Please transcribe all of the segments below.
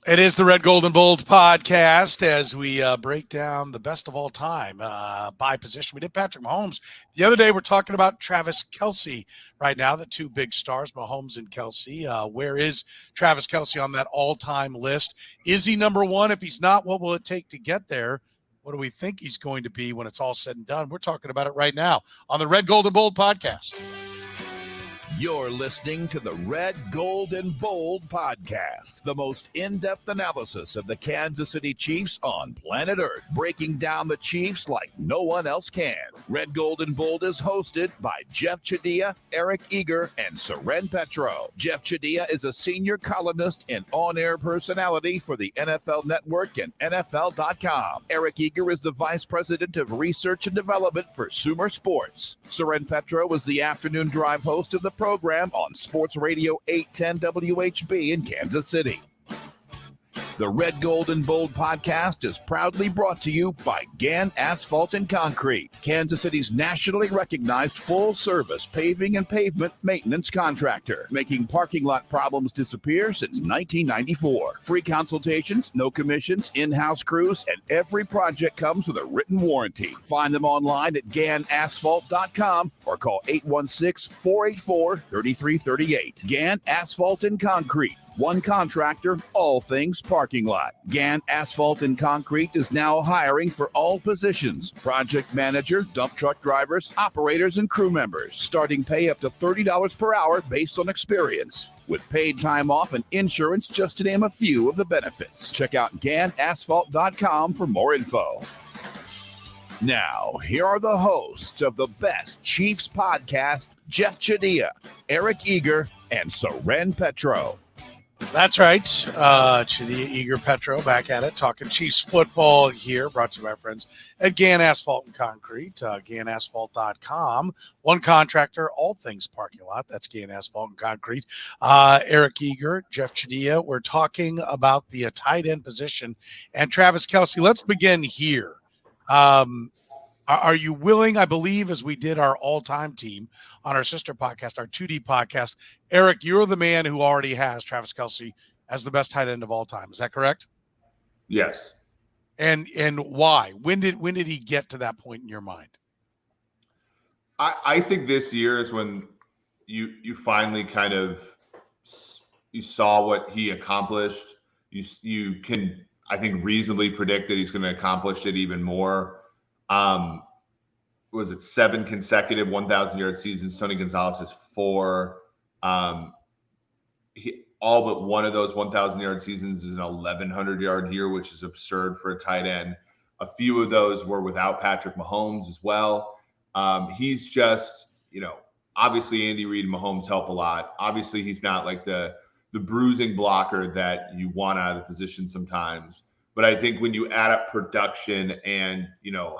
It is the Red, Gold, and Bold podcast as we break down the best of all time by position. We did Patrick Mahomes. The other day, we're talking about Travis Kelce right now, the two big stars, Mahomes and Kelsey. Where is Travis Kelce on that all-time list? Is he number one? If he's not, what will it take to get there? What do we think he's going to be when it's all said and done? We're talking about it right now on the Red, Gold, and Bold podcast. You're listening to the Red, Gold, and Bold podcast, the most in-depth analysis of the Kansas City Chiefs on planet Earth, breaking down the Chiefs like no one else can. Red, Gold, and Bold is hosted by Jeff Chadiha, Eric Eager, and Soren Petro. Jeff Chadiha is a senior columnist and on-air personality for the NFL Network and NFL.com. Eric Eager is the vice president of research and development for Sumer Sports. Soren Petro is the afternoon drive host of the program on Sports Radio 810 WHB in Kansas City. The Red, Gold, and Bold podcast is proudly brought to you by Gann Asphalt and Concrete, Kansas City's nationally recognized full-service paving and pavement maintenance contractor, making parking lot problems disappear since 1994. Free consultations, no commissions, in-house crews, and every project comes with a written warranty. Find them online at GannAsphalt.com or call 816-484-3338. Gann Asphalt and Concrete. One contractor, all things parking lot. Gann Asphalt and Concrete is now hiring for all positions. Project manager, dump truck drivers, operators, and crew members. Starting pay up to $30 per hour based on experience. With paid time off and insurance, just to name a few of the benefits. Check out GannAsphalt.com for more info. Now, here are the hosts of the best Chiefs podcast, Jeff Chadiha, Eric Eager, and Soren Petro. That's right. Chadiha, Eager, Petro back at it, talking Chiefs football here, brought to you by our friends at Gann Asphalt and Concrete, GannAsphalt.com. One contractor, all things parking lot. That's Gann Asphalt and Concrete. Eric Eager, Jeff Chadiha. We're talking about the tight end position and Travis Kelce. Let's begin here. Are you willing, I believe, as we did our all-time team on our sister podcast, our 2D podcast, Eric, you're the man who already has Travis Kelce as the best tight end of all time. Is that correct? Yes. And why? When did he get to that point in your mind? I think this year is when you finally kind of you saw what he accomplished. You can, I think, reasonably predict that he's going to accomplish it even more. Was it 7 consecutive 1,000-yard seasons? Tony Gonzalez is 4. All but one of those 1,000-yard seasons is an 1,100-yard year, which is absurd for a tight end. A few of those were without Patrick Mahomes as well. He's just, obviously Andy Reid and Mahomes help a lot. Obviously, he's not like the bruising blocker that you want out of the position sometimes. But I think when you add up production and,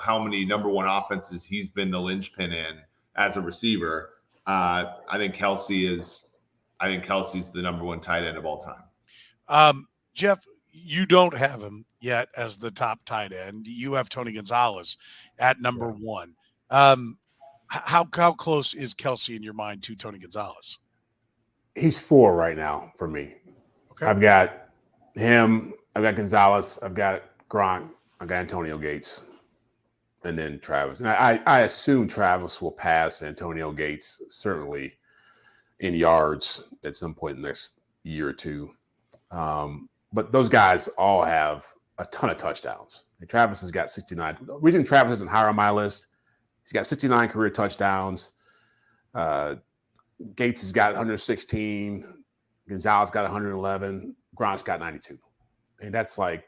how many number one offenses he's been the linchpin in as a receiver, I think Kelsey's the number one tight end of all time. Jeff, you don't have him yet as the top tight end. You have Tony Gonzalez at number one. How close is Kelsey in your mind to Tony Gonzalez? He's 4 right now for me. Okay. I've got him. I've got Gonzalez, I've got Gronk, I've got Antonio Gates, and then Travis. And I assume Travis will pass Antonio Gates, certainly in yards at some point in the next year or two. But those guys all have a ton of touchdowns. And Travis has got 69. The reason Travis isn't higher on my list, he's got 69 career touchdowns. Gates has got 116. Gonzalez got 111. Gronk's got 92. And that's like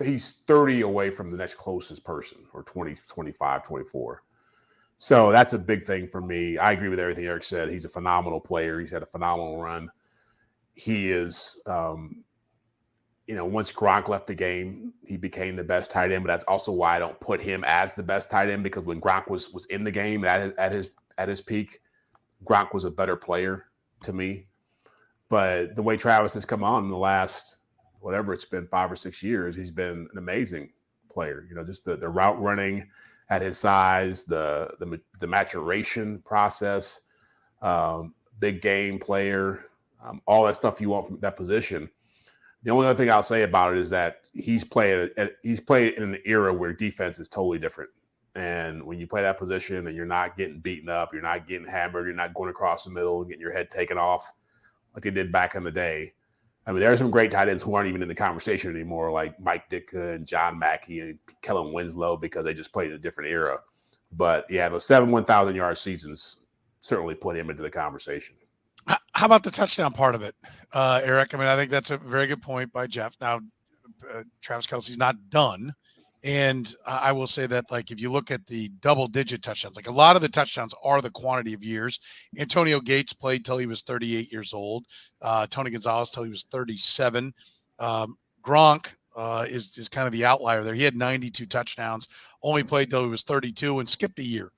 he's 30 away from the next closest person, or 20, 25, 24. So that's a big thing for me. I agree with everything Eric said. He's a phenomenal player. He's had a phenomenal run. He is, once Gronk left the game, he became the best tight end. But that's also why I don't put him as the best tight end, because when Gronk was in the game at his peak, Gronk was a better player to me. But the way Travis has come on in the last, whatever it's been, 5 or 6 years, he's been an amazing player. Just the route running at his size, the maturation process, big game player, all that stuff you want from that position. The only other thing I'll say about it is that he's played in an era where defense is totally different. And when you play that position and you're not getting beaten up, you're not getting hammered, you're not going across the middle and getting your head taken off like they did back in the day. I mean, there are some great tight ends who aren't even in the conversation anymore, like Mike Ditka and John Mackey and Kellen Winslow, because they just played in a different era. But yeah, the 7 1,000-yard seasons certainly put him into the conversation. How about the touchdown part of it, Eric? I mean, I think that's a very good point by Jeff. Now, Travis Kelce's not done. And I will say that, like, if you look at the double-digit touchdowns, like a lot of the touchdowns are the quantity of years. Antonio Gates played till he was 38 years old. Tony Gonzalez till he was 37. Gronk is kind of the outlier there. He had 92 touchdowns, only played till he was 32 and skipped a year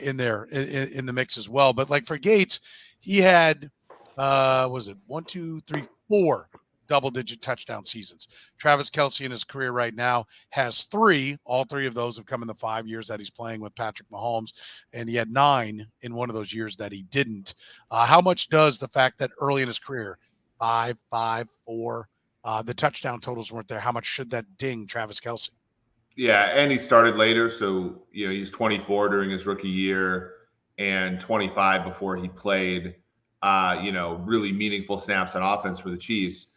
in there in the mix as well. But, like, for Gates, he had, was it 1, 2, 3, 4 double-digit touchdown seasons. Travis Kelce in his career right now has 3. All 3 of those have come in the 5 years that he's playing with Patrick Mahomes, and he had 9 in one of those years that he didn't. How much does the fact that early in his career, 5, 5, 4, the touchdown totals weren't there, how much should that ding Travis Kelce? Yeah, and he started later, so he's 24 during his rookie year and 25 before he played really meaningful snaps on offense for the Chiefs.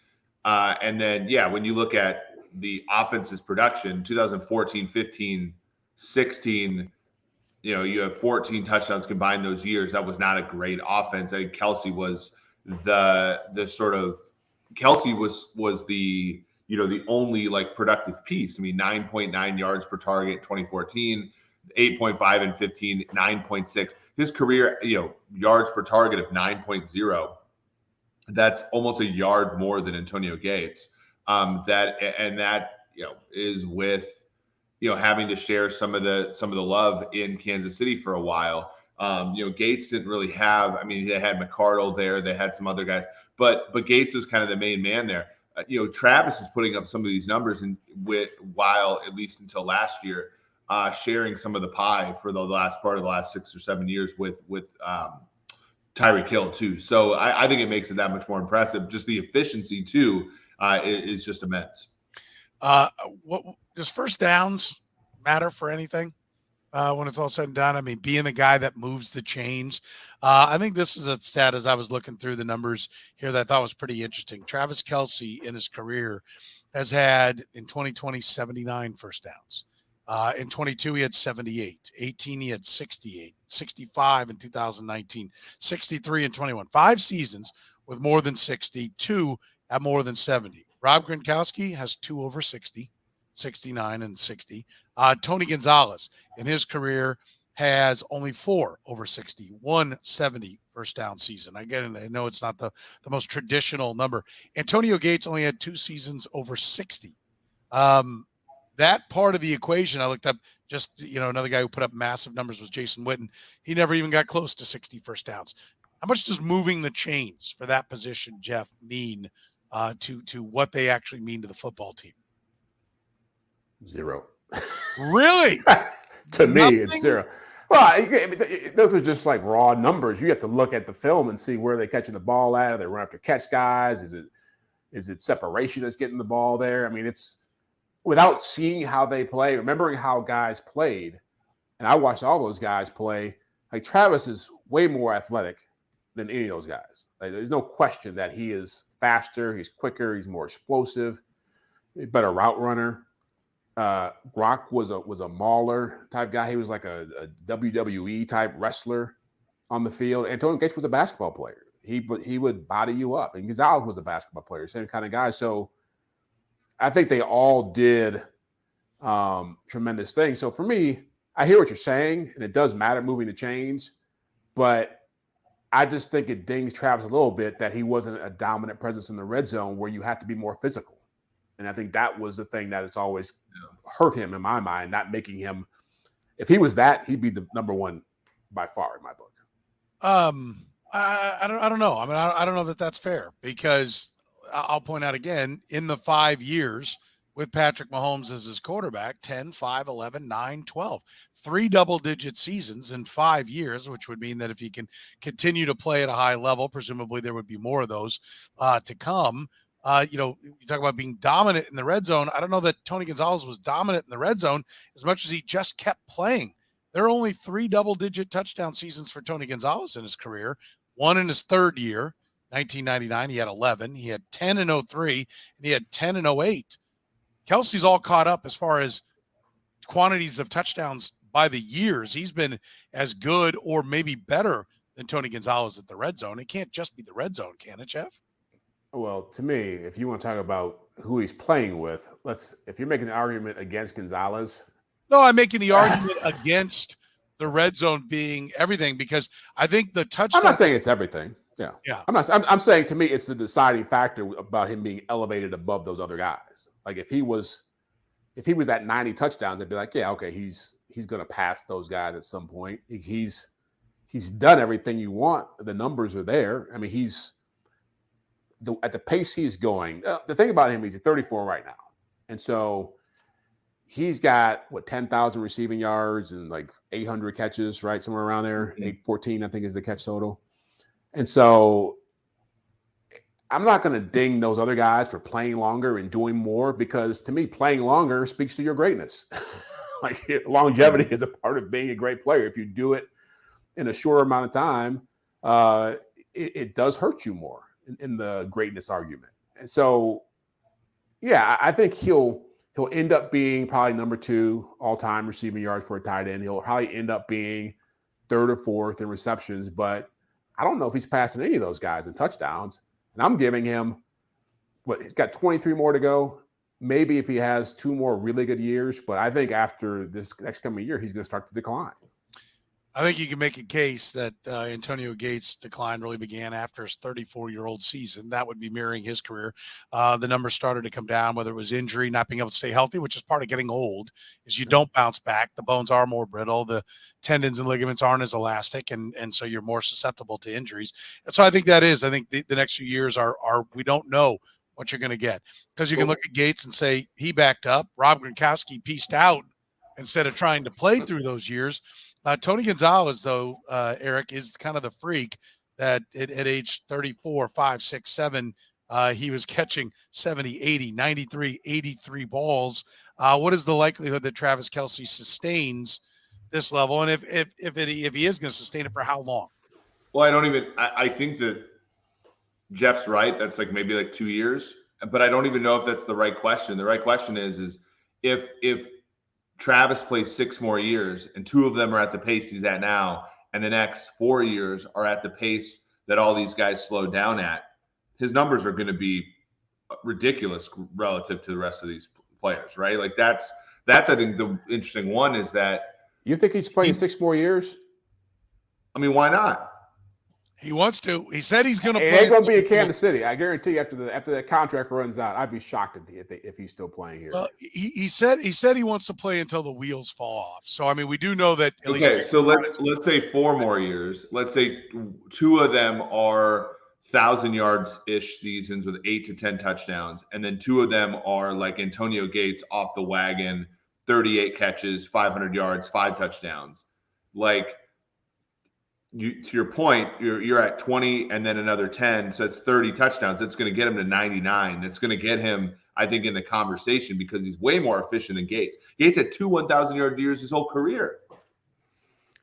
And then, when you look at the offense's production, 2014, 15, 16, you have 14 touchdowns combined those years. That was not a great offense. I think Kelsey was Kelsey was the only like productive piece. I mean, 9.9 yards per target, 2014, 8.5 and 15, 9.6. His career, yards per target of 9.0. That's almost a yard more than Antonio Gates. That is with having to share some of the love in Kansas City for a while. Gates didn't really have. I mean, they had McCardle there. They had some other guys, but Gates was kind of the main man there. Travis is putting up some of these numbers while at least until last year, sharing some of the pie for the last part of the last 6 or 7 years with Tyreek Hill too. So I think it makes it that much more impressive. Just the efficiency too is just immense. What does first downs matter for anything when it's all said and done? I mean, being the guy that moves the chains. I think this is a stat as I was looking through the numbers here that I thought was pretty interesting. Travis Kelce in his career has had in 2020 79 first downs. In 22, he had 78. 18, he had 68. 65 in 2019. 63 in 21. 5 seasons with more than 60. 2 at more than 70. Rob Gronkowski has 2 over 60. 69 and 60. Tony Gonzalez in his career has only 4 over 60. 170 first down season. Again, I know it's not the most traditional number. Antonio Gates only had 2 seasons over 60. That part of the equation, I looked up just, another guy who put up massive numbers was Jason Witten. He never even got close to 60 first downs. How much does moving the chains for that position, Jeff, mean to what they actually mean to the football team? 0. Really? To me, it's 0. Well, those are just like raw numbers. You have to look at the film and see where they're catching the ball at. Are they run after catch guys? Is it separation that's getting the ball there? I mean, it's without seeing how they play, remembering how guys played, and I watched all those guys play, like Travis is way more athletic than any of those guys. Like, there's no question that he is faster, he's quicker, he's more explosive, better route runner. Gronk was a mauler type guy. He was like a WWE type wrestler on the field. Antonio Gates was a basketball player. He would body you up. And Gonzalez was a basketball player, same kind of guy. So I think they all did tremendous things. So for me, I hear what you're saying, and it does matter moving the chains, but I just think it dings Travis a little bit that he wasn't a dominant presence in the red zone where you have to be more physical. And I think that was the thing that has always hurt him in my mind, not making him – if he was that, he'd be the number one by far in my book. I don't know. I mean, I don't know that that's fair because I'll point out again, in the 5 years with Patrick Mahomes as his quarterback, 10, 5, 11, 9, 12. 3 double-digit seasons in 5 years, which would mean that if he can continue to play at a high level, presumably there would be more of those to come. You talk about being dominant in the red zone. I don't know that Tony Gonzalez was dominant in the red zone as much as he just kept playing. There are only 3 double-digit touchdown seasons for Tony Gonzalez in his career. One in his third year, 1999, he had 11. He had 10 in 03, and he had 10 in 08. Kelsey's all caught up as far as quantities of touchdowns by the years. He's been as good or maybe better than Tony Gonzalez at the red zone. It can't just be the red zone, can it, Jeff? Well, to me, if you want to talk about who he's playing with, if you're making the argument against Gonzalez. No, I'm making the argument against the red zone being everything because I think the touchdown. I'm not saying it's everything. Yeah. I'm saying to me, it's the deciding factor about him being elevated above those other guys. Like if he was at 90 touchdowns, I'd be like, yeah, okay, he's going to pass those guys at some point. He's done everything you want. The numbers are there. I mean, at the pace he's going. The thing about him, he's at 34 right now, and so he's got 10,000 receiving yards and like 800 catches, right, somewhere around there. 814, I think, is the catch total. And so I'm not going to ding those other guys for playing longer and doing more because to me, playing longer speaks to your greatness. Like longevity is a part of being a great player. If you do it in a shorter amount of time, it does hurt you more in the greatness argument. And so, yeah, I think he'll end up being probably number 2 all-time receiving yards for a tight end. He'll probably end up being 3rd or 4th in receptions, but I don't know if he's passing any of those guys in touchdowns. And I'm giving him he's got 23 more to go. Maybe if he has 2 more really good years, but I think after this next coming year, he's going to start to decline. I think you can make a case that Antonio Gates' decline really began after his 34-year-old season. That would be mirroring his career. The numbers started to come down, whether it was injury, not being able to stay healthy, which is part of getting old, is you don't bounce back. The bones are more brittle. The tendons and ligaments aren't as elastic, and so you're more susceptible to injuries. And so I think the next few years are we don't know what you're going to get. Because you can look at Gates and say he backed up. Rob Gronkowski pieced out instead of trying to play through those years. Tony Gonzalez, though, Eric, is kind of the freak that at age 34, 5, 6, 7, he was catching 70, 80, 93, 83 balls. What is the likelihood that Travis Kelce sustains this level? And if he is going to sustain it, for how long? Well, I think that Jeff's right. That's maybe 2 years, but I don't even know if that's the right question. The right question is if Travis plays 6 more years and 2 of them are at the pace he's at now, and the next 4 years are at the pace that all these guys slowed down at, his numbers are going to be ridiculous relative to the rest of these players, right? That's I think the interesting one is that. You think he's playing 6 more years? I mean, why not? He wants to. He said he's going to play. It ain't going to be in Kansas City. I guarantee you after that contract runs out, I'd be shocked if he's still playing here. Well, he said he wants to play until the wheels fall off. So, I mean, we do know that. Okay, so let's say 4 more years. Let's say 2 of them are 1,000 yards-ish seasons with 8 to 10 touchdowns. And then 2 of them are like Antonio Gates off the wagon, 38 catches, 500 yards, 5 touchdowns. To your point, you're at 20 and then another 10, so it's 30 touchdowns. That's going to get him to 99. That's going to get him, I think, in the conversation because he's way more efficient than Gates. Gates had 2 1,000-yard years his whole career.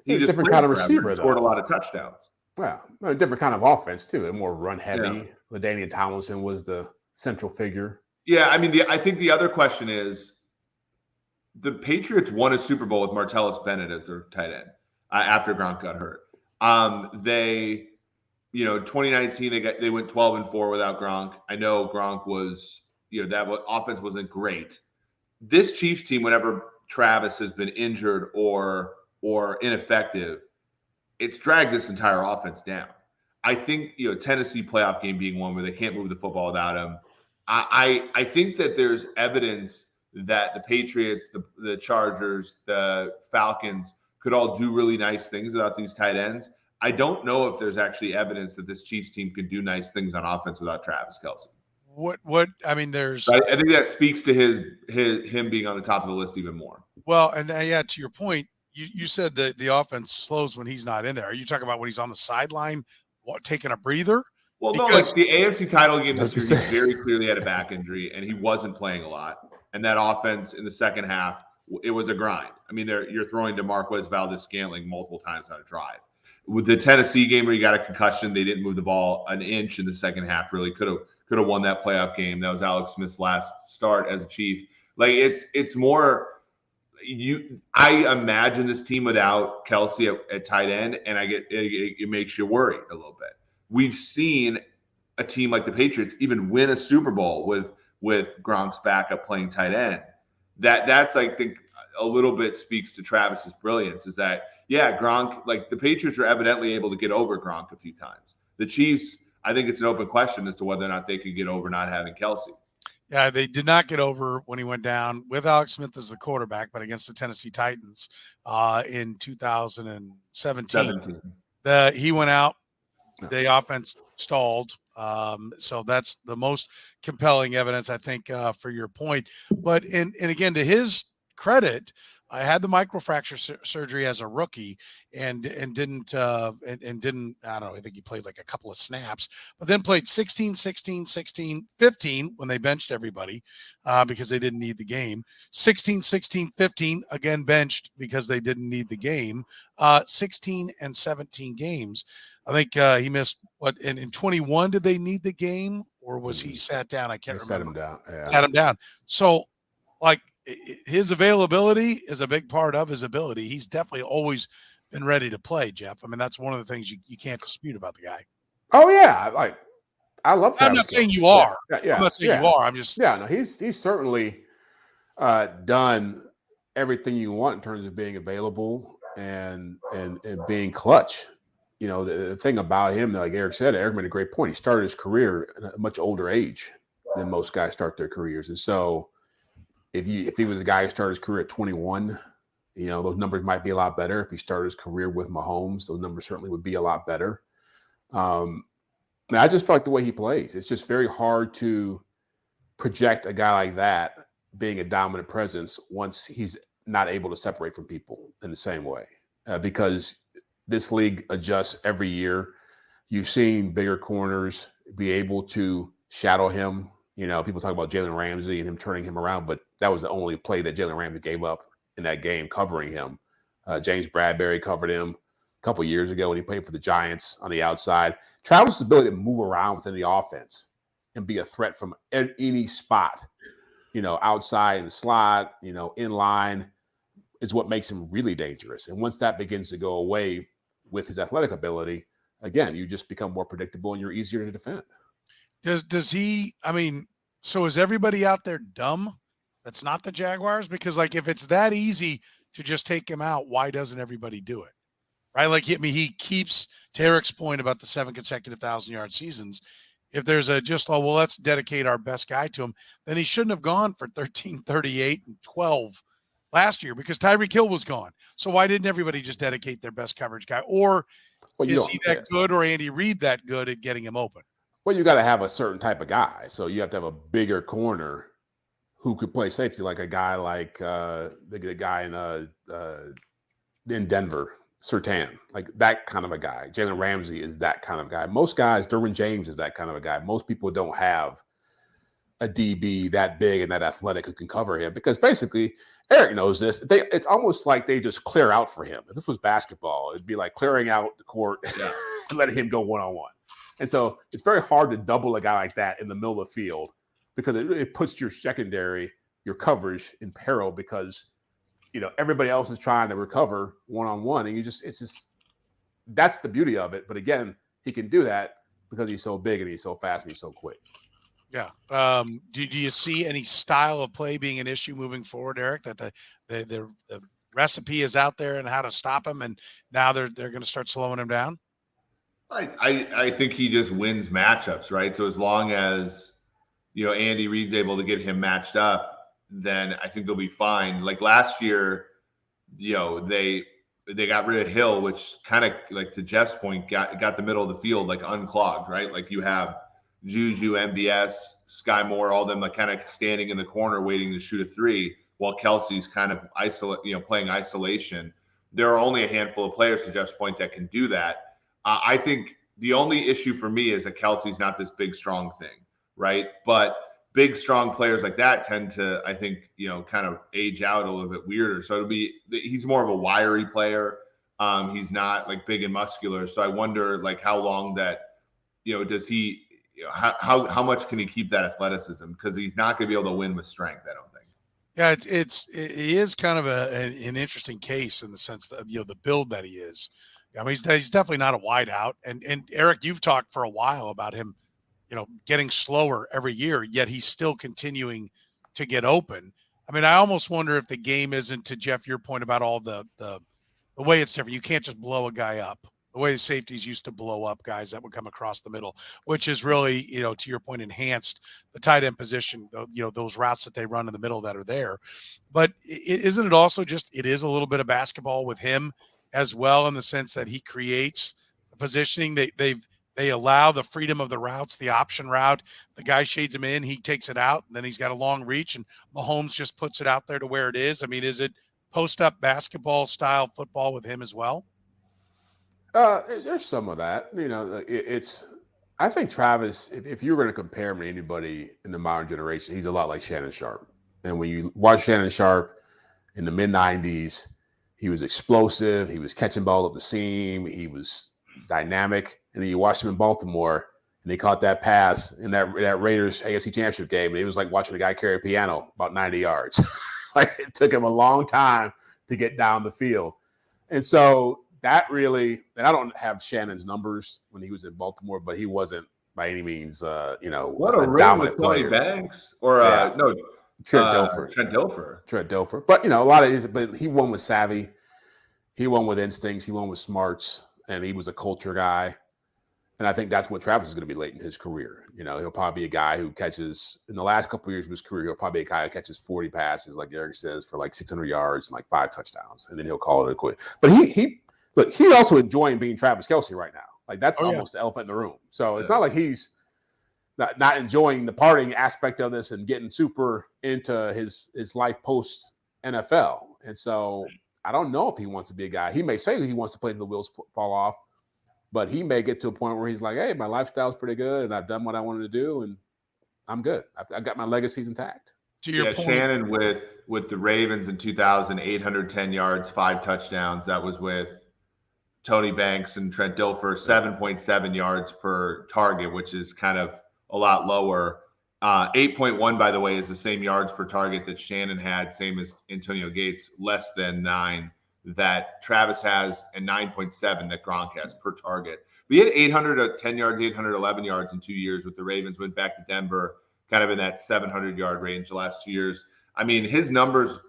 He just different kind of receiver, scored a lot of touchdowns. Well, a different kind of offense too, and more run heavy. Yeah. LaDainian Tomlinson was the central figure. Yeah, I mean, I think the other question is the Patriots won a Super Bowl with Martellus Bennett as their tight end after Gronk got hurt. 2019 they went 12-4 without Gronk. I know Gronk was, offense wasn't great. This Chiefs team, whenever Travis has been injured or ineffective, it's dragged this entire offense down. I think, Tennessee playoff game being one where they can't move the football without him. I think that there's evidence that the Patriots, the Chargers, the Falcons could all do really nice things without these tight ends. I don't know if there's actually evidence that this Chiefs team could do nice things on offense without Travis Kelce. There's. I think that speaks to him being on the top of the list even more. Well, and to your point, you said that the offense slows when he's not in there. Are you talking about when he's on the sideline, taking a breather, Well, no, like the AFC title game this year, he very clearly had a back injury, and he wasn't playing a lot. And that offense in the second half, it was a grind. I mean, you're throwing to Marquez Valdes-Scantling multiple times on a drive. With the Tennessee game where you got a concussion, they didn't move the ball an inch in the second half. Really could have won that playoff game. That was Alex Smith's last start as a Chief. Like it's more. I imagine this team without Kelsey at tight end, and it makes you worried a little bit. We've seen a team like the Patriots even win a Super Bowl with Gronk's backup playing tight end. That's I think a little bit speaks to Travis's brilliance. Is that Gronk, like the Patriots were evidently able to get over Gronk a few times. The Chiefs, I think it's an open question as to whether or not they could get over not having Kelsey. Yeah, they did not get over when he went down with Alex Smith as the quarterback, but against the Tennessee Titans in 2017. He went out. The offense stalled. So that's the most compelling evidence, I think, for your point. But and again, to his credit, I had the microfracture surgery as a rookie and didn't I don't know, I think he played like a couple of snaps, but then played 16, 16, 16, 15 when they benched everybody because they didn't need the game. 16, 16, 15, again benched because they didn't need the game. 16 and 17 games. I think he missed what in 21 did they need the game or was he sat down? I can't remember. Sat him down. Yeah. Sat him down. So like his availability is a big part of his ability. He's definitely always been ready to play, Jeff. I mean, that's one of the things you can't dispute about the guy. Oh yeah. I love Travis. I'm not saying you are. Yeah. I'm not saying you are. I'm just. Yeah, no, he's certainly done everything you want in terms of being available and being clutch. You know, the thing about him, like Eric said, Eric made a great point. He started his career at a much older age than most guys start their careers. And so if he was a guy who started his career at 21, you know, those numbers might be a lot better. If he started his career with Mahomes, those numbers certainly would be a lot better. And I just feel like the way he plays, it's just very hard to project a guy like that being a dominant presence once he's not able to separate from people in the same way because this league adjusts every year. You've seen bigger corners be able to shadow him. You know, people talk about Jalen Ramsey and him turning him around, but that was the only play that Jalen Ramsey gave up in that game covering him. James Bradbury covered him a couple years ago when he played for the Giants on the outside. Travis' ability to move around within the offense and be a threat from any spot, you know, outside in the slot, you know, in line is what makes him really dangerous. And once that begins to go away with his athletic ability, again, you just become more predictable and you're easier to defend. Does he, I mean, so is everybody out there dumb that's not the Jaguars? Because like, if it's that easy to just take him out, why doesn't everybody do it? Right? Like, I mean, he keeps, to Eric's point about the 7 consecutive 1,000-yard seasons. If there's let's dedicate our best guy to him, then he shouldn't have gone for 13, 38, and 12 last year because Tyreek Hill was gone. So why didn't everybody just dedicate their best coverage guy? Or is he that good or Andy Reid that good at getting him open? Well, you got to have a certain type of guy. So you have to have a bigger corner who could play safety, like a guy like the guy in Denver, Surtain, like that kind of a guy. Jalen Ramsey is that kind of guy. Most guys, Derwin James is that kind of a guy. Most people don't have a DB that big and that athletic who can cover him because basically Eric knows this. It's almost like they just clear out for him. If this was basketball, it'd be like clearing out the court and letting him go one-on-one. And so it's very hard to double a guy like that in the middle of the field because it puts your secondary, your coverage in peril because, you know, everybody else is trying to recover one-on-one. And that's the beauty of it. But again, he can do that because he's so big and he's so fast and he's so quick. Yeah. Do you see any style of play being an issue moving forward, Eric, that the recipe is out there and how to stop him, and now they're going to start slowing him down? I think he just wins matchups, right? So as long as, you know, Andy Reid's able to get him matched up, then I think they'll be fine. Like last year, you know, they got rid of Hill, which kind of, like to Jeff's point, got the middle of the field like unclogged, right? Like you have Juju, MBS, Sky Moore, all them like kind of standing in the corner waiting to shoot a three while Kelsey's kind of playing isolation. There are only a handful of players, to Jeff's point, that can do that. I think the only issue for me is that Kelsey's not this big, strong thing, right? But big, strong players like that tend to, I think, kind of age out a little bit weirder. So he's more of a wiry player. He's not like big and muscular. So I wonder like how long that, does he, how much can he keep that athleticism? Because he's not going to be able to win with strength, I don't think. Yeah, it is kind of an interesting case in the sense that, the build that he is. I mean, he's definitely not a wide out. And Eric, you've talked for a while about him, getting slower every year, yet he's still continuing to get open. I mean, I almost wonder if the game isn't, to Jeff, your point about all the way it's different. You can't just blow a guy up the way the safeties used to blow up guys that would come across the middle, which is really, to your point, enhanced the tight end position, those routes that they run in the middle that are there. But isn't it also just, it is a little bit of basketball with him as well, in the sense that he creates the positioning. They allow the freedom of the routes, the option route. The guy shades him in, he takes it out, and then he's got a long reach, and Mahomes just puts it out there to where it is. I mean, is it post-up basketball style football with him as well? There's some of that. I think Travis, if you were going to compare him to anybody in the modern generation, he's a lot like Shannon Sharpe. And when you watch Shannon Sharpe in the mid-'90s, he was explosive. He was catching ball up the seam. He was dynamic. And then you watch him in Baltimore, and they caught that pass in that Raiders AFC Championship game, and it was like watching a guy carry a piano about 90 yards. Like, it took him a long time to get down the field. And so that really, and I don't have Shannon's numbers when he was in Baltimore, but he wasn't by any means, what a dominant player. Banks or Trent Dilfer. Trent Dilfer. But, a lot of his, but he won with savvy. He won with instincts. He won with smarts, and he was a culture guy. And I think that's what Travis is going to be late in his career. He'll probably be a guy who catches, in the last couple of years of his career, he'll probably be a guy who catches 40 passes, like Eric says, for like 600 yards and like 5 touchdowns. And then he'll call it a quit. But he's also enjoying being Travis Kelce right now. Like, that's almost the elephant in the room. So it's not like he's not enjoying the partying aspect of this and getting super into his life post NFL. And so I don't know if he wants to be a guy. He may say that he wants to play until the wheels fall off, but he may get to a point where he's like, hey, my lifestyle's pretty good, and I've done what I wanted to do, and I'm good. I've got my legacies intact. To your point, Shannon with the Ravens in 2000, 810 yards, 5 touchdowns. That was with Tony Banks and Trent Dilfer, 7.7 yards per target, which is kind of a lot lower. 8.1, by the way, is the same yards per target that Shannon had, same as Antonio Gates, less than 9 that Travis has, and 9.7 that Gronk has per target. We had 810 yards, 811 yards in 2 years with the Ravens, went back to Denver, kind of in that 700-yard range the last 2 years. I mean, his numbers,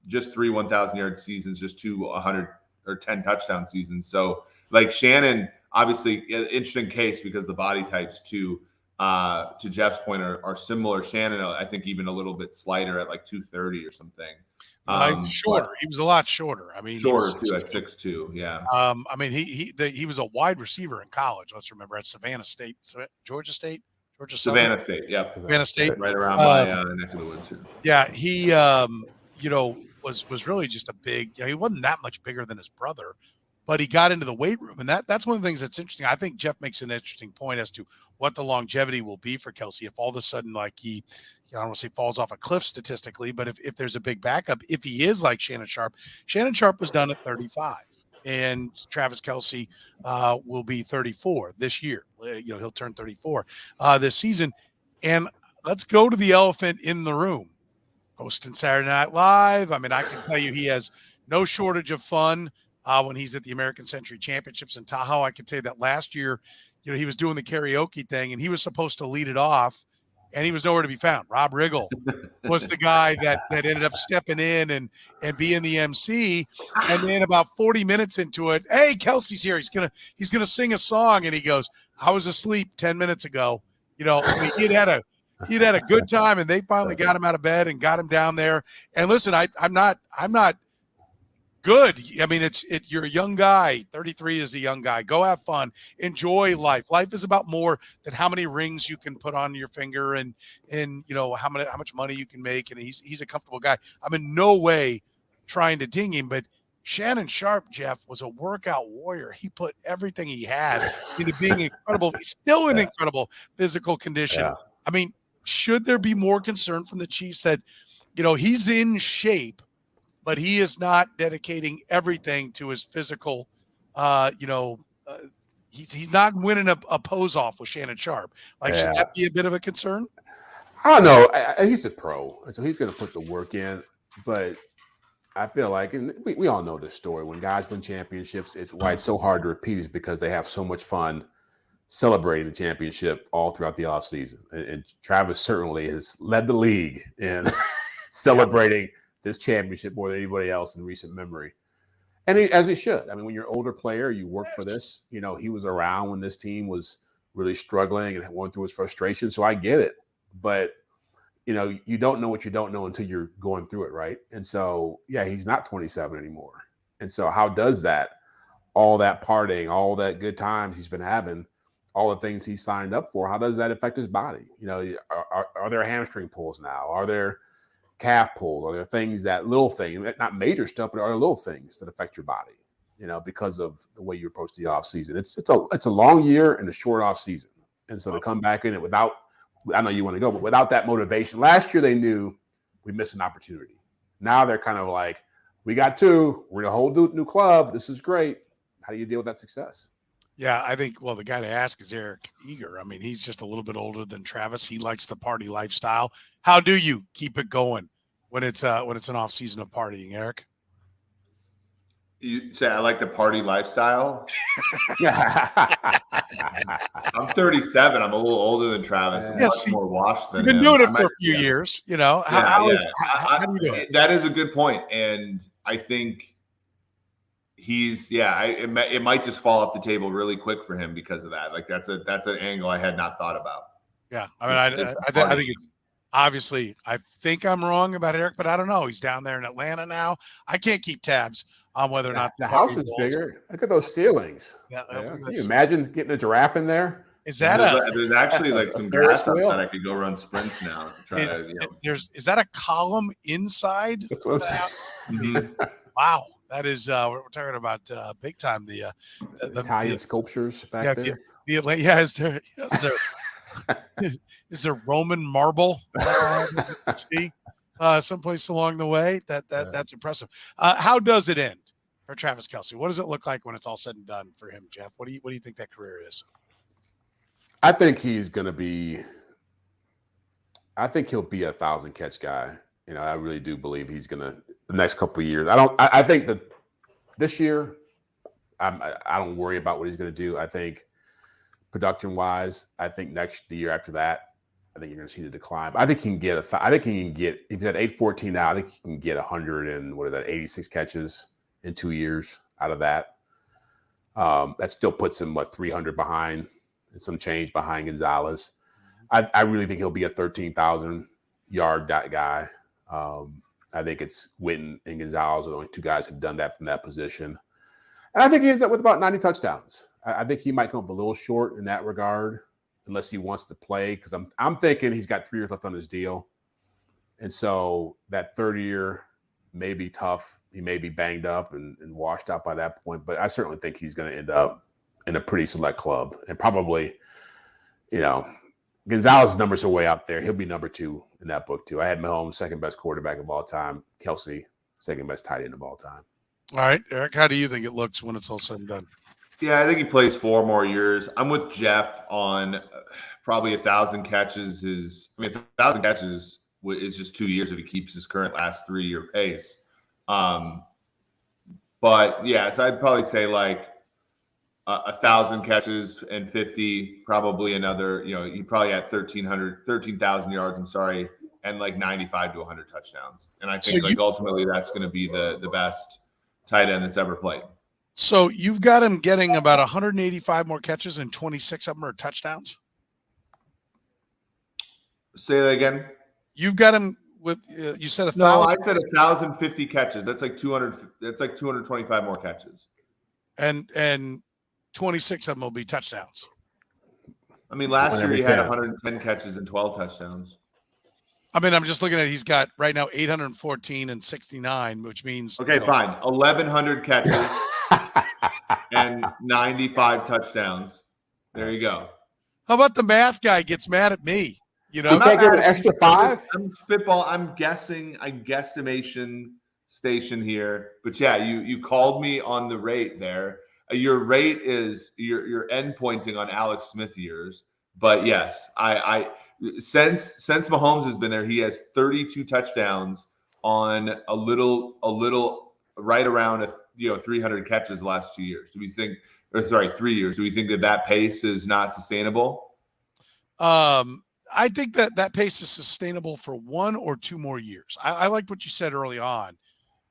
just 3 1,000-yard seasons, just 2 100 or 10 touchdown seasons. So, like, Shannon, obviously, interesting case because the body types, to Jeff's point, are similar. Shannon, I think, even a little bit slighter at like 230 or something. Shorter. He was a lot shorter. I mean, shorter too, at 6'2". Yeah. I mean, he was a wide receiver in college. Let's remember, at Savannah State, Georgia State. Savannah State. Yep. Savannah State. Right around my neck of the woods here. Yeah, he was really just a big. He wasn't that much bigger than his brother, but he got into the weight room, and that's one of the things that's interesting. I think Jeff makes an interesting point as to what the longevity will be for Kelsey if all of a sudden, like, he, I don't want to say falls off a cliff statistically, but if there's a big backup, if he is like Shannon Sharpe was done at 35, and Travis Kelce will be 34 this year. He'll turn 34 this season. And let's go to the elephant in the room. Hosting Saturday Night Live. I mean, I can tell you he has no shortage of fun when he's at the American Century Championships in Tahoe. I can tell you that last year, he was doing the karaoke thing, and he was supposed to lead it off, and he was nowhere to be found. Rob Riggle was the guy that ended up stepping in and being the MC. And then about 40 minutes into it, hey, Kelsey's here. He's gonna sing a song, and he goes, I was asleep 10 minutes ago. I mean, he'd had a good time, and they finally got him out of bed and got him down there. And listen, I'm not good. I mean, you're a young guy. 33 is a young guy. Go have fun. Enjoy life. Life is about more than how many rings you can put on your finger and how much money you can make. And he's a comfortable guy. I'm in no way trying to ding him, but Shannon Sharp, Jeff, was a workout warrior. He put everything he had into being incredible. He's still in incredible physical condition. Yeah. I mean, should there be more concern from the Chiefs that, he's in shape, but he is not dedicating everything to his physical, he's not winning a pose off with Shannon Sharp. Should that be a bit of a concern? I don't know. He's a pro, so he's going to put the work in. But I feel like, and we all know this story, when guys win championships, why it's so hard to repeat is because they have so much fun celebrating the championship all throughout the offseason. And Travis certainly has led the league in celebrating this championship more than anybody else in recent memory. And as he should. I mean, when you're an older player, you work for this. He was around when this team was really struggling and going through his frustration. So I get it. But you don't know what you don't know until you're going through it, right? And so, he's not 27 anymore. And so how does that, all that partying, all that good times he's been having, all the things he signed up for, how does that affect his body? Are there hamstring pulls now? Are there calf pulls? Are there things little things, not major stuff, but are there little things that affect your body, because of the way you approach the off season? It's a long year and a short off season. And so to come back in it without, I know you want to go, but without that motivation. Last year, they knew we missed an opportunity. Now they're kind of like, we got two. We're in a whole new club. This is great. How do you deal with that success? Yeah, I think, the guy to ask is Eric Eager. I mean, he's just a little bit older than Travis. He likes the party lifestyle. How do you keep it going when it's an off season of partying, Eric? You say I like the party lifestyle. I'm 37. I'm a little older than Travis. I'm much more washed than him. You've been doing it for a few years. How do you do it? That is a good point, and I think he's it might just fall off the table really quick for him because of that. That's an angle I had not thought about. Yeah, I mean, I think it's obviously. I think I'm wrong about Eric, but I don't know. He's down there in Atlanta now. I can't keep tabs on whether or not the house is bigger. Look at those ceilings. Can you imagine getting a giraffe in there? Is that there's actually some grass outside I could go run sprints now. Is that a column inside the house? Mm-hmm. Wow, that is we're talking about big time. The Italian sculptures back there. Is there Roman marble? See, someplace along the way. That's impressive. How does it end for Travis Kelce? What does it look like when it's all said and done for him, Jeff? What do you think that career is? I think he's going to be. I think he'll be a 1,000 catch guy. I really do believe he's going to the next couple of years. I think that this year, I don't worry about what he's going to do. I think production wise, I think the year after that, I think you're going to see the decline. But I think he can get if he's at 814 now, I think he can get 86 catches in 2 years out of that. That still puts him 300 behind and some change behind Gonzalez. I really think he'll be a 13,000 yard guy. I think it's Witten and Gonzalez are the only two guys who've done that from that position. And I think he ends up with about 90 touchdowns. I think he might come up a little short in that regard, unless he wants to play. Because I'm thinking he's got 3 years left on his deal. And so that third year may be tough. He may be banged up and washed out by that point. But I certainly think he's going to end up in a pretty select club. And probably, Gonzalez's numbers are way out there. He'll be number 2 in that book, too. I had Mahomes, second best quarterback of all time. Kelsey, second best tight end of all time. All right, Eric, how do you think it looks when it's all said and done? Yeah, I think he plays 4 more years. I'm with Jeff on probably 1,000 catches. 1,000 catches is just 2 years if he keeps his current last 3-year pace. But yeah, so I'd probably say 1,000 catches and 50, probably another. He probably had 13,000 yards. I'm sorry, and 95 to 100 touchdowns. And I think ultimately that's going to be the best tight end that's ever played. So you've got him getting about 185 more catches and 26 of them are touchdowns? Say that again. You've got him with you said 1,000. No, I said 1,050 catches. That's 200. That's 225 more catches. And 26 of them will be touchdowns. Last year he had 110 catches and 12 touchdowns. I mean, I'm just looking at, he's got right now 814 and 69, which means. Okay, fine. 1,100 catches and 95 touchdowns. There you go. How about the math guy gets mad at me? You know, You can't give an extra 5? I'm spitball. I'm guessing. I guesstimation station here. But yeah, you called me on the rate there. Your rate is you're end pointing on Alex Smith years. But yes, I since Mahomes has been there, he has 32 touchdowns on a little right around 300 catches the last 2 years. Do we think, or sorry, 3 years? Do we think that pace is not sustainable? I think that pace is sustainable for 1 or 2 more years. I like what you said early on.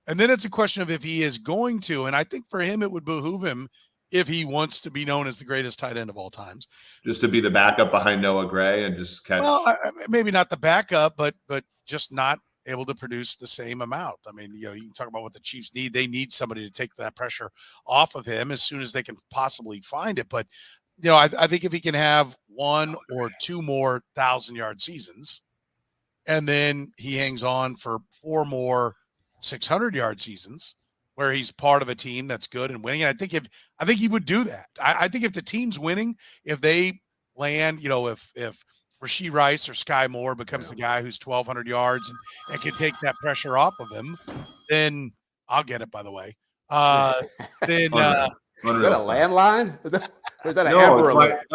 And then it's a question of if he is going to, and I think for him, it would behoove him if he wants to be known as the greatest tight end of all times. Just to be the backup behind Noah Gray and just catch. Well, maybe not the backup, but just not able to produce the same amount. I mean, you can talk about what the Chiefs need. They need somebody to take that pressure off of him as soon as they can possibly find it. But, I think if he can have 1 or 2 more 1,000-yard seasons, and then he hangs on for 4 more 600-yard seasons where he's part of a team that's good and winning. And I think he would do that. I think if the team's winning, if they land, if Rashee Rice or Sky Moore becomes the guy who's 1,200 yards and can take that pressure off of him, then I'll get it, by the way. Then is that a landline? Is that an no, Amber Alert?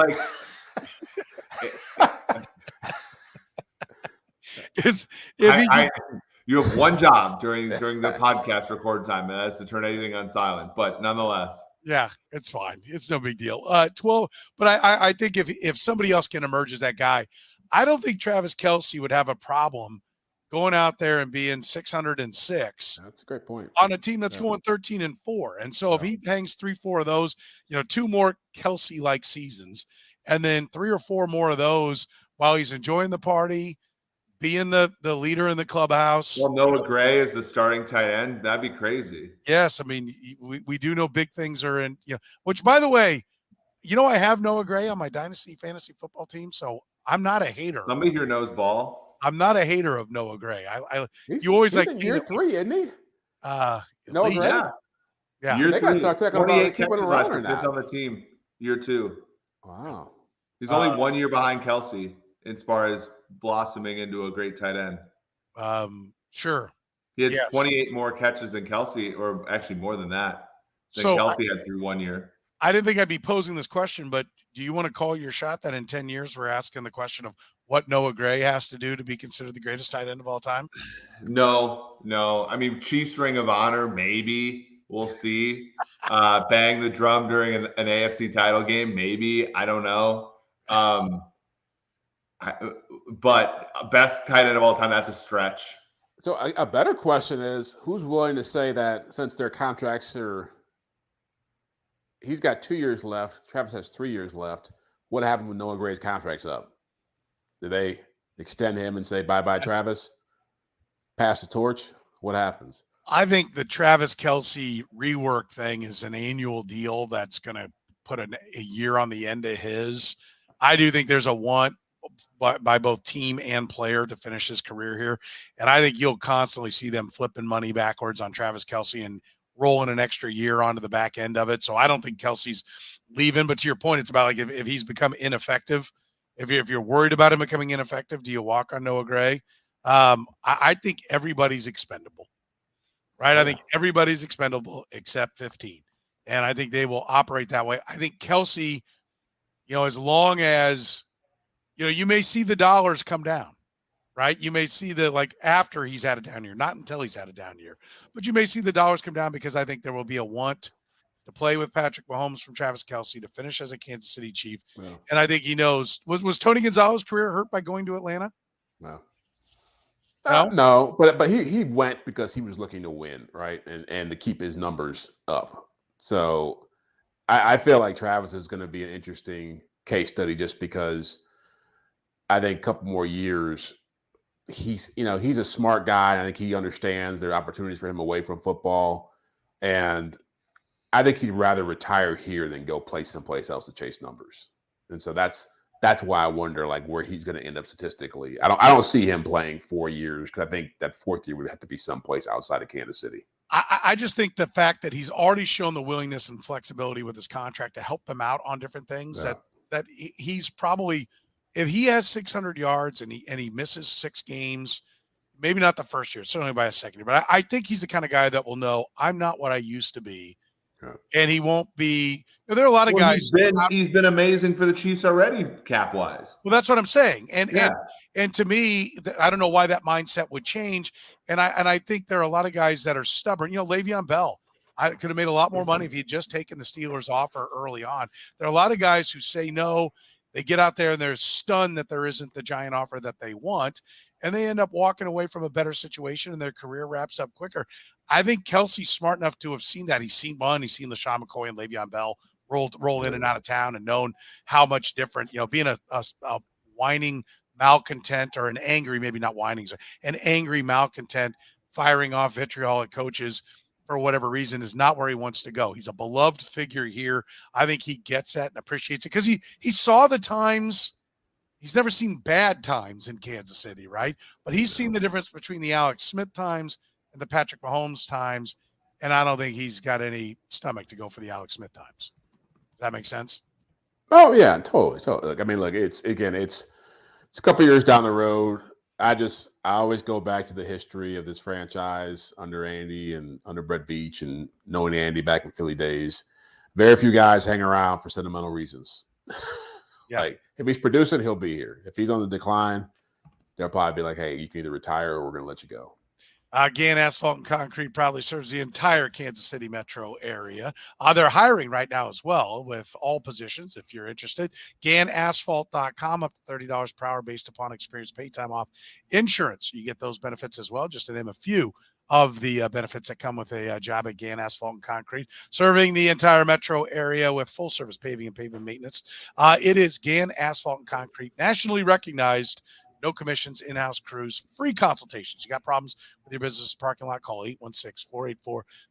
You have one job during the podcast record time, and that's to turn anything on silent. But nonetheless, yeah, it's fine. It's no big deal. 12. But I think if somebody else can emerge as that guy, I don't think Travis Kelce would have a problem going out there and being 606. That's a great point. On a team that's going 13-4. And so if he hangs 3-4 of those, 2 more Kelsey-like seasons, and then 3 or 4 more of those while he's enjoying the party, being the leader in the clubhouse. Well, Noah Gray is the starting tight end. That'd be crazy. Yes. I mean, we do know big things are in, which, by the way, I have Noah Gray on my Dynasty fantasy football team, so I'm not a hater. Somebody here knows ball. I'm not a hater of Noah Gray. You always he's like in year 3, isn't he? Noah Gray? Yeah. Year they got 3, to start talking 28 about keeping catches around or fifth not. on the team. Year 2. Wow. He's only 1 year behind Kelsey as far as blossoming into a great tight end. Sure. He had 28 more catches than Kelsey, or actually more than that. Kelsey had through 1 year. I didn't think I'd be posing this question, but do you want to call your shot that in 10 years we're asking the question of what Noah Gray has to do to be considered the greatest tight end of all time? No. I mean, Chiefs Ring of Honor, maybe. We'll see. Bang the drum during an AFC title game, maybe. I don't know. But best tight end of all time, that's a stretch. So a better question is, who's willing to say that since their contracts he's got 2 years left, Travis has 3 years left, what happened when Noah Gray's contract's up? Do they extend him and say, bye-bye, Travis? Pass the torch? What happens? I think the Travis Kelce rework thing is an annual deal that's going to put a year on the end of his. I do think there's a want by both team and player to finish his career here. And I think you'll constantly see them flipping money backwards on Travis Kelce and rolling an extra year onto the back end of it. So I don't think Kelsey's leaving. But to your point, it's about like if he's become ineffective, if you're worried about him becoming ineffective, do you walk on Noah Gray? I think everybody's expendable, right? I think everybody's expendable except 15. And I think they will operate that way. I think Kelsey, as long as, you may see the dollars come down, right? You may see after he's had a down year, not until he's had a down year, but you may see the dollars come down because I think there will be a want to play with Patrick Mahomes from Travis Kelce to finish as a Kansas City Chief. Yeah. And I think he knows, was Tony Gonzalez's career hurt by going to Atlanta? No. No, but he went because he was looking to win, right? And to keep his numbers up. So I feel like Travis is going to be an interesting case study just because I think a couple more years, he's a smart guy. And I think he understands there are opportunities for him away from football. And I think he'd rather retire here than go play someplace else to chase numbers. And so that's that's why I wonder like where he's going to end up statistically. I don't see him playing 4 years because I think that fourth year would have to be someplace outside of Kansas City. I just think the fact that he's already shown the willingness and flexibility with his contract to help them out on different things, that he's probably, if he has 600 yards and he misses 6 games, maybe not the first year, certainly by a second year, but I think he's the kind of guy that will know I'm not what I used to be. Yeah. And he won't be. There are a lot of guys. He's been amazing for the Chiefs already, cap wise. Well, that's what I'm saying. And to me, I don't know why that mindset would change. And I think there are a lot of guys that are stubborn. Le'Veon Bell, I could have made a lot more money if he'd just taken the Steelers offer early on. There are a lot of guys who say no. They get out there and they're stunned that there isn't the giant offer that they want. And they end up walking away from a better situation and their career wraps up quicker. I think Kelsey's smart enough to have seen that. He's seen LaShawn McCoy and Le'Veon Bell roll in and out of town and known how much different, being a whining malcontent or an angry, maybe not whining, an angry malcontent firing off vitriol at coaches for whatever reason is not where he wants to go. He's a beloved figure here. I think he gets that and appreciates it because he saw the times. He's never seen bad times in Kansas City, right? But he's seen the difference between the Alex Smith times and the Patrick Mahomes times, and I don't think he's got any stomach to go for the Alex Smith times. Does that make sense? Oh yeah, totally. So look, I mean, look, it's a couple years down the road. I always go back to the history of this franchise under Andy and under Brett Veach and knowing Andy back in Philly days. Very few guys hang around for sentimental reasons. Yeah. Like if he's producing, he'll be here. If he's on the decline, they'll probably be like, hey, you can either retire or we're going to let you go. Gann Asphalt and Concrete probably serves the entire Kansas City metro area. They're hiring right now as well with all positions if you're interested. GannAsphalt.com, up to $30 per hour based upon experience, pay time off, insurance. You get those benefits as well, just to name a few of the benefits that come with a job at Gann Asphalt and Concrete, serving the entire metro area with full service paving and pavement maintenance. It is Gann Asphalt and Concrete, nationally recognized. No commissions, in-house crews, free consultations. You got problems with your business parking lot, call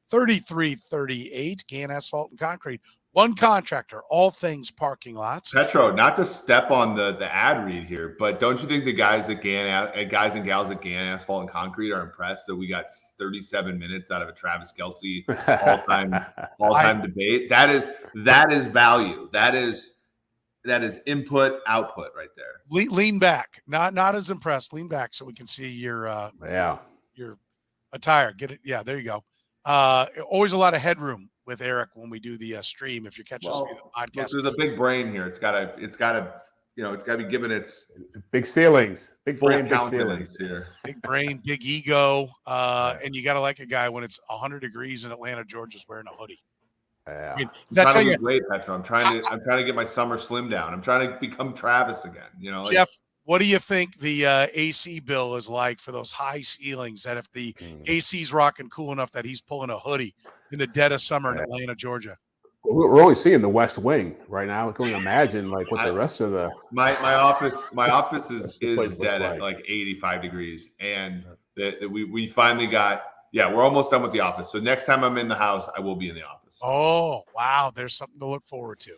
816-484-3338. Gann Asphalt and Concrete. One contractor, all things parking lots. Petro, not to step on the ad read here, but don't you think the guys and gals at Gann Asphalt and Concrete are impressed that we got 37 minutes out of a Travis Kelce all-time debate? That is value. That is input, output right there. Lean back. Not as impressed. Lean back so we can see your attire. Get it. Yeah, there you go. Always a lot of headroom with Eric when we do the stream. If you're catching us via the podcast, there's a big brain here. It's gotta be given its big ceilings, big brain, big ceilings here. Big brain, big ego, and you gotta like a guy when it's 100 degrees in Atlanta, Georgia's wearing a hoodie. Yeah. I mean, I'm trying to lose weight, Petro. I'm trying to get my summer slim down. I'm trying to become Travis again. Jeff, what do you think the AC bill is like for those high ceilings? That if the AC's rocking cool enough that he's pulling a hoodie in the dead of summer in Atlanta, Georgia. We're only seeing the West Wing right now. Can we imagine what the rest of the my office is dead at like 85 degrees, and we finally got. Yeah, we're almost done with the office. So next time I'm in the house, I will be in the office. Oh, wow. There's something to look forward to.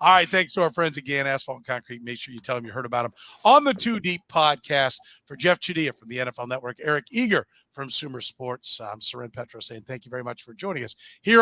All right. Thanks to our friends again, Asphalt and Concrete. Make sure you tell them you heard about them on the Too Deep podcast. For Jeff Chadiha from the NFL Network, Eric Eager from Sumer Sports, I'm Soren Petro saying thank you very much for joining us here on